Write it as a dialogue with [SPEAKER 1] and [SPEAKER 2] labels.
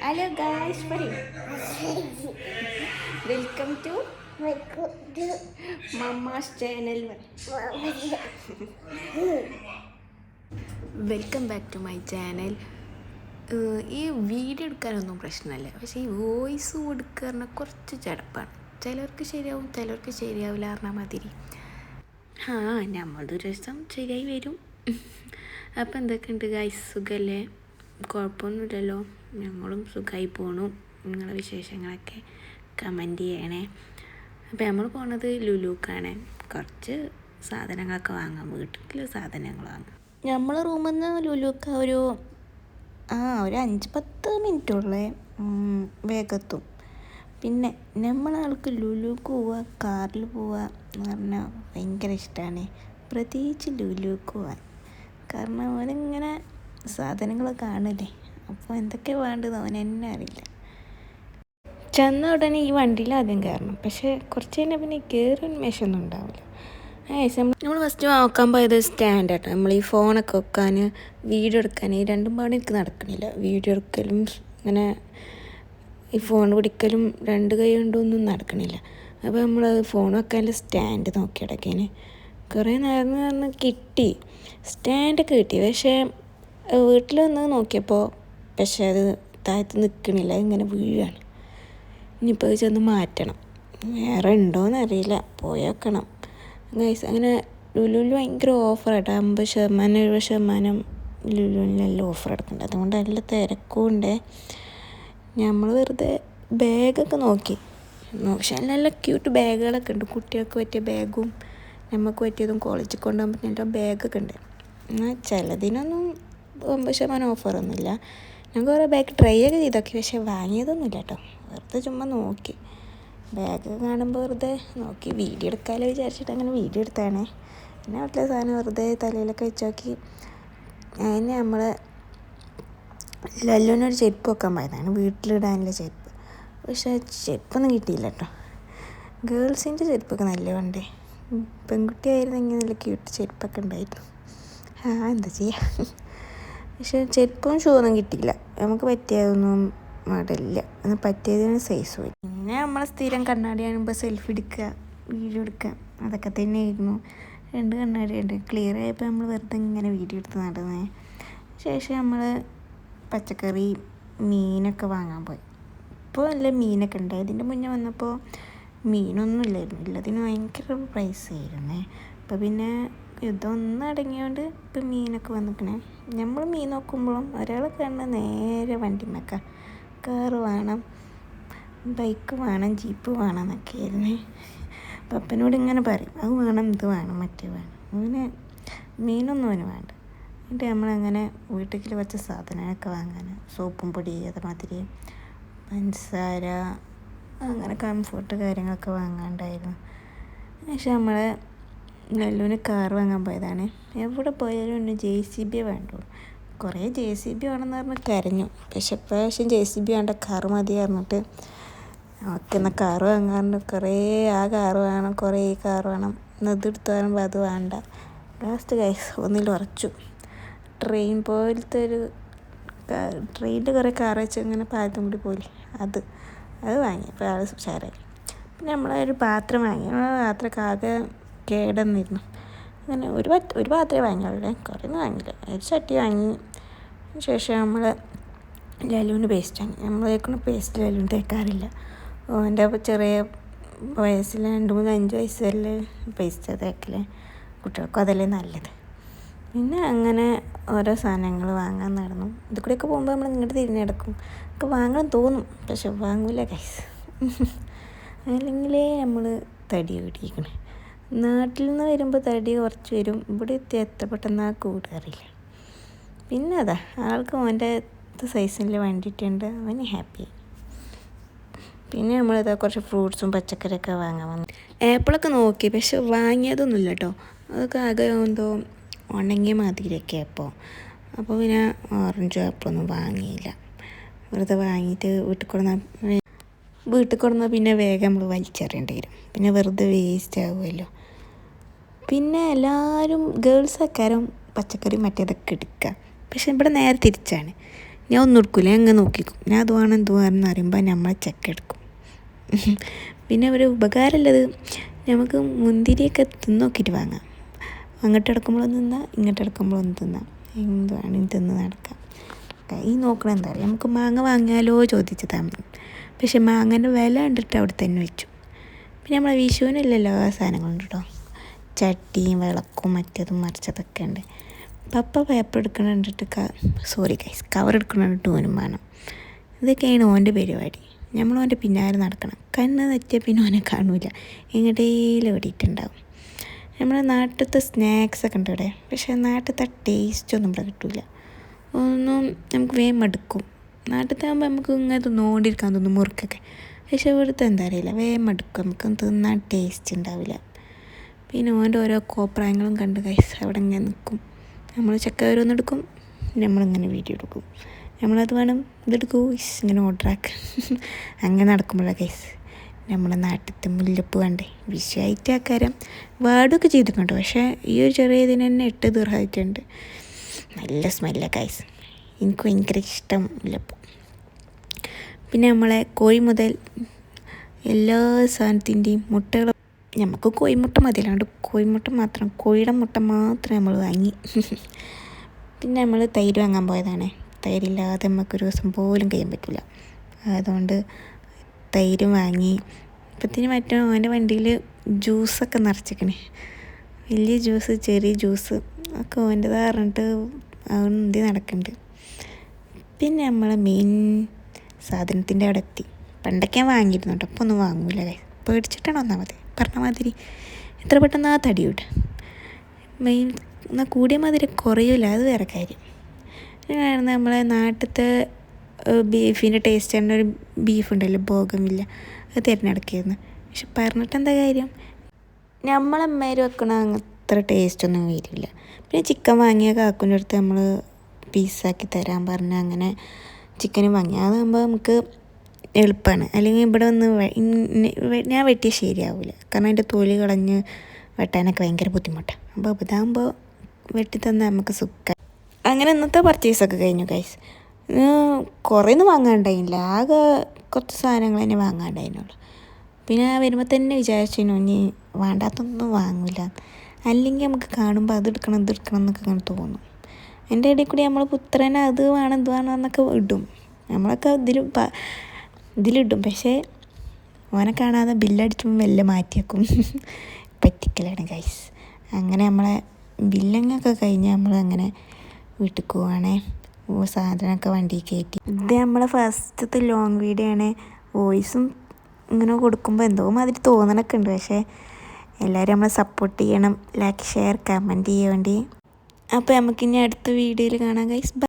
[SPEAKER 1] Hello guys പറയൂ. Welcome to mamma's channel. Welcome back to my channel. ഈ video എടുക്കാനൊന്നും പ്രശ്നമല്ല, പക്ഷേ ഈ വോയിസ് കൊടുക്കുക കുറച്ച് ചടപ്പാണ്. ചിലർക്ക് ശരിയാവും, ചിലർക്ക് ശരിയാവില്ല പറഞ്ഞാൽ മാതിരി. നമ്മളൊരു ദിവസം ശരിയായി വരും. അപ്പം എന്തൊക്കെയുണ്ട് ഗായ്സ്, സുഖമല്ലേ? കുഴപ്പമൊന്നുമില്ലല്ലോ, ഞങ്ങളും സുഖമായി പോണു. നിങ്ങളുടെ വിശേഷങ്ങളൊക്കെ കമൻറ്റ് ചെയ്യണേ. അപ്പോൾ നമ്മൾ പോണത് ലുലുക്കാണ്. കുറച്ച് സാധനങ്ങളൊക്കെ വാങ്ങാം, വീട്ടിൽ സാധനങ്ങൾ വാങ്ങാം. നമ്മൾ റൂമിൽ നിന്ന് ലുലുക്ക ഒരു 5-10 മിനിറ്റുള്ളേ വേഗത്തും. പിന്നെ നമ്മളാൾക്ക് ലുലുക്ക് പോവുക, കാറിൽ പോവുക എന്ന് പറഞ്ഞാൽ ഭയങ്കര ഇഷ്ടമാണ്. പ്രത്യേകിച്ച് ലുലുക്ക് പോവാൻ. കാരണം അവനിങ്ങനെ സാധനങ്ങൾ കാണല്ലേ, അപ്പോൾ എന്തൊക്കെ വേണ്ടത് അവൻ എന്നെ അറിയില്ല. ചെന്ന ഉടനെ ഈ വണ്ടിയിൽ ആദ്യം കയറണം, പക്ഷേ കുറച്ച് കഴിഞ്ഞാൽ പിന്നെ കയറി ഉന്മേഷമൊന്നും ഉണ്ടാവില്ല. നമ്മൾ ഫസ്റ്റ് നോക്കാൻ പോയത് സ്റ്റാൻഡ് ആട്ടോ. നമ്മൾ ഈ ഫോണൊക്കെ വെക്കാൻ, വീഡിയോ എടുക്കാൻ, ഈ രണ്ടും പാടെ എനിക്ക് നടക്കണില്ല. വീഡിയോ എടുക്കലും ഇങ്ങനെ ഈ ഫോൺ പിടിക്കലും രണ്ട് കൈ കൊണ്ടൊന്നും നടക്കണില്ല. അപ്പോൾ നമ്മൾ ഫോൺ വെക്കാനുള്ള സ്റ്റാൻഡ് നോക്കിയിടക്കേന് കുറേ നേരം കിട്ടി, സ്റ്റാൻഡൊക്കെ കിട്ടി. പക്ഷേ വീട്ടിൽ വന്ന് നോക്കിയപ്പോൾ അത് താഴത്ത് നിൽക്കണില്ല, ഇങ്ങനെ വീഴാണ്. ഇനിയിപ്പോൾ ചെന്ന് മാറ്റണം. വേറെ ഉണ്ടോയെന്ന് അറിയില്ല, പോയി വെക്കണം ഗൈസ്. അങ്ങനെ ലുലുവിൽ ഭയങ്കര ഓഫറാട്ടോ, 50%, 70% ലുലുവിനെല്ലാം ഓഫർ എടുക്കുന്നുണ്ട്. അതുകൊണ്ട് നല്ല തിരക്കും ഉണ്ട്. നമ്മൾ വെറുതെ ബാഗൊക്കെ നോക്കി, പക്ഷെ നല്ല ക്യൂട്ട് ബാഗുകളൊക്കെ ഉണ്ട്. കുട്ടികൾക്ക് പറ്റിയ ബാഗും നമുക്ക് പറ്റിയതും കോളേജിൽ കൊണ്ടുപോകാൻ പറ്റുന്ന ബാഗൊക്കെ ഉണ്ട്. എന്നാൽ ചിലതിനൊന്നും 50% ഓഫറൊന്നുമില്ല. ഞാൻ കുറേ ബാഗ് ട്രൈ ഒക്കെ ചെയ്തൊക്കെ, പക്ഷെ വാങ്ങിയതൊന്നുമില്ല കേട്ടോ. വെറുതെ ചുമ്മാ നോക്കി, ബാഗ് കാണുമ്പോൾ വെറുതെ നോക്കി വീഡിയോ എടുക്കാമല്ലോ വിചാരിച്ചിട്ട് അങ്ങനെ വീഡിയോ എടുത്താണേ. പിന്നെ വീട്ടിലെ സാധനം വെറുതെ തലയിലൊക്കെ വെച്ച് നോക്കി. അതിന് നമ്മൾ ലല്ലുവിനൊരു ചെരുപ്പ് വെക്കാൻ പോയതാണ്, വീട്ടിലിടാനുള്ള ചെരുപ്പ്. പക്ഷേ ചെരുപ്പൊന്നും കിട്ടിയില്ല കേട്ടോ. ഗേൾസിൻ്റെ ചെരുപ്പൊക്കെ നല്ല വേണ്ടേ, പെൺകുട്ടിയായിരുന്നെങ്കിൽ നല്ല ക്യൂട്ട് ചെരുപ്പൊക്കെ ഉണ്ടായിരുന്നു. എന്താ ചെയ്യുക. പക്ഷേ ചെരുപ്പും ഷൂ ഒന്നും കിട്ടിയില്ല, നമുക്ക് പറ്റിയതൊന്നും മോഡലില്ല. അന്ന് പറ്റിയതിന് സൈസ് പോയി. പിന്നെ നമ്മൾ സ്ഥിരം കണ്ണാടി കാണുമ്പോൾ സെൽഫി എടുക്കുക, വീഡിയോ എടുക്കുക, അതൊക്കെ തന്നെയായിരുന്നു. 2 കണ്ണാടി ഉണ്ട്. ക്ലിയർ ആയപ്പോൾ നമ്മൾ വെറുതെ ഇങ്ങനെ വീഡിയോ എടുത്ത് നടന്നേ. ശേഷം നമ്മൾ പച്ചക്കറി, മീനൊക്കെ വാങ്ങാൻ പോയി. ഇപ്പോൾ നല്ല മീനൊക്കെ ഉണ്ട്. ഇതിൻ്റെ മുന്നേ വന്നപ്പോൾ മീനൊന്നും ഇല്ലായിരുന്നു, ഇല്ലതിന് ഭയങ്കര പ്രൈസ് ആയിരുന്നേ. അപ്പോൾ പിന്നെ യുദ്ധം ഒന്നും അടങ്ങിയോണ്ട് ഇപ്പം മീനൊക്കെ വന്നിക്കണേ. നമ്മൾ മീൻ നോക്കുമ്പോഴും ഒരാൾ കാണുന്ന നേരെ വണ്ടിമേക്ക, കാറ് വേണം, ബൈക്ക് വേണം, ജീപ്പ് വേണം എന്നൊക്കെ ആയിരുന്നേ. പപ്പനോട് ഇങ്ങനെ പറയും, അത് വേണം, ഇത് വേണം, മറ്റേ വേണം. അങ്ങനെ മീനൊന്നും അവന് വേണ്ട. എന്നിട്ട് നമ്മളങ്ങനെ വീട്ടിൽ വെച്ച സാധനങ്ങളൊക്കെ വാങ്ങാൻ, സോപ്പും പൊടി, അതുമാതിരി പഞ്ചസാര, അങ്ങനെ കംഫർട്ട് കാര്യങ്ങളൊക്കെ വാങ്ങാണ്ടായിരുന്നു. പക്ഷെ നമ്മൾ ലല്ലുവിന് കാർ വാങ്ങാൻ പോയതാണ്. എവിടെ പോയാലും ഒന്ന് JCB വേണ്ടുള്ളൂ. കുറേ JCB വേണമെന്ന് പറഞ്ഞ് കരഞ്ഞു. പക്ഷെ ഇപ്രാവശ്യം JCB വേണ്ട, കാർ മതി പറഞ്ഞിട്ട് നോക്കുന്ന കാർ വാങ്ങാറുണ്ട്. കുറേ ആ കാർ വേണം, കുറേ ഈ കാർ വേണം, ഇതെടുത്ത് പറയുമ്പോൾ അത് വേണ്ട. ലാസ്റ്റ് ഗൈസ് ഒന്നിൽ ഉറച്ചു. ട്രെയിൻ പോലത്തെ ഒരു ട്രെയിനിൽ കുറേ കാർ വെച്ച് ഇങ്ങനെ പാലത്തും കൂടി പോലെ അത് വാങ്ങി. അപ്പോൾ ആൾ ഉഷാറായി. പിന്നെ നമ്മളൊരു പാത്രം വാങ്ങി. നമ്മളെ പാത്രമൊക്കെ ആകെ കേടന്നിരുന്നു. അങ്ങനെ ഒരു പാത്രമേ വാങ്ങിയുള്ളൂ, കുറേ ഒന്നും വാങ്ങിയില്ല. ഒരു ചട്ടി വാങ്ങി. ശേഷം നമ്മൾ ലല്ലുവിന് പേസ്റ്റ് വാങ്ങി. നമ്മൾ തേക്കുന്ന പേസ്റ്റ് ലല്ലുവിന് തേക്കാറില്ല. എൻ്റെ ചെറിയ വയസ്സിൽ 2-3-5 വയസ്സല്ലേ പേസ്റ്റ് തേക്കല്, കുട്ടികൾക്കും അതല്ലേ നല്ലത്. പിന്നെ അങ്ങനെ ഓരോ സാധനങ്ങൾ വാങ്ങാൻ നടന്നു. ഇത് കൂടെയൊക്കെ പോകുമ്പോൾ നമ്മൾ ഇങ്ങോട്ട് തിരിഞ്ഞെടുക്കും, ഒക്കെ വാങ്ങാൻ തോന്നും, പക്ഷെ വാങ്ങൂല ഗൈസ്. അല്ലെങ്കിലേ നമ്മൾ തടി കൂടിയിരിക്കണേ. നാട്ടിൽ നിന്ന് വരുമ്പോൾ തടി കുറച്ച് വരും, ഇവിടെ എത്തി എത്ര പെട്ടെന്ന് കൂടാറില്ല. പിന്നെ ആൾക്ക് അവൻ്റെ സൈസിൽ വേണ്ടിയിട്ടുണ്ട്, അവന് ഹാപ്പി. പിന്നെ കുറച്ച് ഫ്രൂട്ട്സും പച്ചക്കറിയൊക്കെ വാങ്ങാൻ വന്നു. ആപ്പിളൊക്കെ നോക്കി, പക്ഷെ വാങ്ങിയതൊന്നുമില്ല കേട്ടോ. അതൊക്കെ ആകെ എന്തോ ഉണങ്ങിയ മാതിരിയൊക്കെ അപ്പോൾ പിന്നെ ഓറഞ്ചും ആപ്പിളൊന്നും വാങ്ങിയില്ല. വെറുതെ വാങ്ങിയിട്ട് വീട്ടിൽ കൊടുന്നാൽ പിന്നെ വേഗം നമ്മൾ വലിച്ചെറിയേണ്ടി വരും, പിന്നെ വെറുതെ വേസ്റ്റ് ആകുമല്ലോ. പിന്നെ എല്ലാവരും ഗേൾസൊക്കെ പച്ചക്കറി മറ്റേതൊക്കെ എടുക്കുക. പക്ഷെ ഇവിടെ നേരെ തിരിച്ചാണ്. ഞാൻ ഒന്നും എടുക്കില്ല, ഞാൻ അങ്ങനെ നോക്കിക്കും. ഞാൻ അത് വേണം എന്ത് വേണമെന്ന് അറിയുമ്പോൾ നമ്മളെ ചെക്കെടുക്കും. പിന്നെ ഒരു ഉപകാരമുള്ളത് നമുക്ക് മുന്തിരിയൊക്കെ തിന്ന് നോക്കിയിട്ട് വാങ്ങാം. അങ്ങോട്ട് എടുക്കുമ്പോഴൊന്നും തിന്നാം, ഇങ്ങോട്ട് എടുക്കുമ്പോഴൊന്നും തിന്നാം, എന്ത് വേണമെങ്കിൽ തിന്ന് നടക്കാം. ഈ നോക്കണം എന്താ പറയുക, നമുക്ക് മാങ്ങ വാങ്ങിയാലോ ചോദിച്ചതാണ്. പക്ഷെ മാങ്ങേൻ്റെ വില കണ്ടിട്ട് അവിടെ തന്നെ വെച്ചു. പിന്നെ നമ്മളെ വിഷുവിനല്ലല്ലോ ആ സാധനങ്ങളുണ്ട് കേട്ടോ, ചട്ടിയും വിളക്കും മറ്റതും മറിച്ചതൊക്കെ ഉണ്ട്. പപ്പ പേപ്പർ എടുക്കണം കണ്ടിട്ട് കവർ എടുക്കണം കണ്ടിട്ട് ഓനും വേണം. ഇതൊക്കെയാണ് ഓൻ്റെ പരിപാടി. നമ്മൾ ഓൻ്റെ പിന്നാലെ നടക്കണം. കണ്ണ് തെറ്റിയാൽ പിന്നെ ഓനെ കാണൂല, എങ്ങോട്ടേലും ഓടിയിട്ടുണ്ടാവും. നമ്മുടെ നാട്ടിലത്തെ സ്നാക്സൊക്കെ ഉണ്ട് ഇവിടെ, പക്ഷേ നാട്ടിലത്തെ ടേസ്റ്റൊന്നും ഇവിടെ കിട്ടില്ല. ഒന്നും നമുക്ക് വേഗം മടുക്കും. നാട്ടിലത്തെ ആകുമ്പോൾ നമുക്ക് ഇങ്ങനെ തിന്നുകൊണ്ടിരിക്കാൻ തോന്നും മുറുക്കൊക്കെ. പക്ഷേ ഇവിടുത്തെ എന്താ അറിയില്ല, വേഗം മടുക്കും, നമുക്ക് തിന്നാൻ ടേസ്റ്റ് ഉണ്ടാവില്ല. പിന്നെ ഓൻ്റെ ഓരോ കോപ്രായങ്ങളും കണ്ട് ഗൈസ് അവിടെ ഇങ്ങനെ നിൽക്കും. നമ്മൾ ചക്ക ഓരോന്നെടുക്കും, നമ്മളിങ്ങനെ വീഡിയോ എടുക്കും, നമ്മളത് വേണം ഇതെടുക്കൂ ഇങ്ങനെ ഓർഡറാക്കുക. അങ്ങനെ നടക്കുമ്പോഴാണ് ഗൈസ് നമ്മുടെ നാട്ടിലത്തെ മുല്ലപ്പൂ വേണ്ടേ വിഷയമായിട്ട് ആക്കാരം വാടുകയൊക്കെ ചെയ്തിട്ടുണ്ട്. പക്ഷേ ഈ ഒരു ചെറിയ ഇതിന് തന്നെ 8 ദിർഹമായിട്ടുണ്ട്. നല്ല സ്മെല്ലാണ് ഗൈസ്, എനിക്ക് ഭയങ്കര ഇഷ്ടം മുല്ലപ്പൂ. പിന്നെ നമ്മളെ കോഴി മുതൽ എല്ലാ സാധനത്തിൻ്റെയും മുട്ടകൾ, നമുക്ക് കോഴിമുട്ട മതി, അല്ലാണ്ട് കോഴിയുടെ മുട്ട മാത്രം നമ്മൾ വാങ്ങി. പിന്നെ നമ്മൾ തൈര് വാങ്ങാൻ പോയതാണ്. തൈരില്ലാതെ നമുക്കൊരു ദിവസം പോലും കഴിയാൻ പറ്റില്ല. അതുകൊണ്ട് തൈര് വാങ്ങി. ഇപ്പത്തിന് മറ്റേ അവൻ്റെ വണ്ടിയിൽ ജ്യൂസൊക്കെ നിറച്ചിക്കണേ, വലിയ ജ്യൂസ് ചെറിയ ജ്യൂസ് ഒക്കെ ഓൻ്റെതാ പറഞ്ഞിട്ട് എന്ത് നടക്കുന്നുണ്ട്. പിന്നെ നമ്മളെ മെയിൻ സാധനത്തിൻ്റെ അവിടെ എത്തി. പണ്ടൊക്കെ ഞാൻ വാങ്ങിയിരുന്നു കേട്ടോ, അപ്പോൾ ഒന്നും വാങ്ങൂല, പേടിച്ചിട്ടാണ് ഒന്നാമത്. പറഞ്ഞ മാതിരി എത്ര പെട്ടെന്ന് ആ തടി വിട്ട് മെയിൻ എന്നാൽ കൂടിയ മാതിരി കുറയില്ല, അത് വേറെ കാര്യം. കാരണം നമ്മളെ നാട്ടിലത്തെ ബീഫിൻ്റെ ടേസ്റ്റ് തന്നെ ഒരു ബീഫുണ്ടല്ലോ ബോഗമില്ല, അത് തിരഞ്ഞെടുക്കായിരുന്നു. പക്ഷെ പറഞ്ഞിട്ട് എന്താ കാര്യം, നമ്മളമ്മേര് വെക്കണ അത്ര ടേസ്റ്റൊന്നും വരില്ല. പിന്നെ ചിക്കൻ വാങ്ങിയ കാക്കുൻ്റെ അടുത്ത് നമ്മൾ പീസാക്കി തരാൻ പറഞ്ഞ് അങ്ങനെ ചിക്കനും വാങ്ങി. അതാകുമ്പോൾ നമുക്ക് എളുപ്പമാണ്. അല്ലെങ്കിൽ ഇവിടെ വന്ന് ഞാൻ വെട്ടിയാൽ ശരിയാവില്ല, കാരണം അതിൻ്റെ തൊലി കളഞ്ഞ് വെട്ടാനൊക്കെ ഭയങ്കര ബുദ്ധിമുട്ടാണ്. അപ്പോൾ ഇതാകുമ്പോൾ വെട്ടി തന്നാൽ നമുക്ക് സുഖം. അങ്ങനെ ഇന്നത്തെ പർച്ചേസൊക്കെ കഴിഞ്ഞു ഗൈസ്. കുറേയൊന്നും വാങ്ങാണ്ടായില്ല, ആകെ കുറച്ച് സാധനങ്ങൾ തന്നെ വാങ്ങാണ്ടായിരുന്നുള്ളൂ. പിന്നെ വരുമ്പോൾ തന്നെ വിചാരിച്ചിരുന്നു ഇനി വേണ്ടാത്തൊന്നും വാങ്ങില്ല, അല്ലെങ്കിൽ നമുക്ക് കാണുമ്പോൾ അതെടുക്കണം എന്നൊക്കെ അങ്ങനെ തോന്നും. എൻ്റെ ഇടയിൽ കൂടി നമ്മൾ പുത്രനെ അത് വേണം ഇത് വേണം എന്നൊക്കെ ഇടും, നമ്മളൊക്കെ ഇതിലിടും. പക്ഷേ ഓനെ കാണാതെ ബില്ലടിച്ചുമ്പോൾ മെല്ലെ മാറ്റിയേക്കും. പറ്റിക്കലാണ് ഗൈസ്. അങ്ങനെ നമ്മളെ ബില്ലങ്ങൊക്കെ കഴിഞ്ഞ് നമ്മൾ അങ്ങനെ വീട്ടിൽ പോവുകയാണേ. സാധനമൊക്കെ വണ്ടിയിൽ കയറ്റി. ഇത് നമ്മളെ ഫസ്റ്റത്തെ ലോങ് വീഡിയോ ആണ്. വോയിസും ഇങ്ങനെ കൊടുക്കുമ്പോൾ എന്തോ മാതിരി തോന്നണൊക്കെ ഉണ്ട്. പക്ഷേ എല്ലാവരും നമ്മളെ സപ്പോർട്ട് ചെയ്യണം, ലൈക്ക് ഷെയർ കമൻറ്റ് ചെയ്യാൻ വേണ്ടി. അപ്പോൾ നമുക്കിനി അടുത്ത വീഡിയോയിൽ കാണാം ഗൈസ്.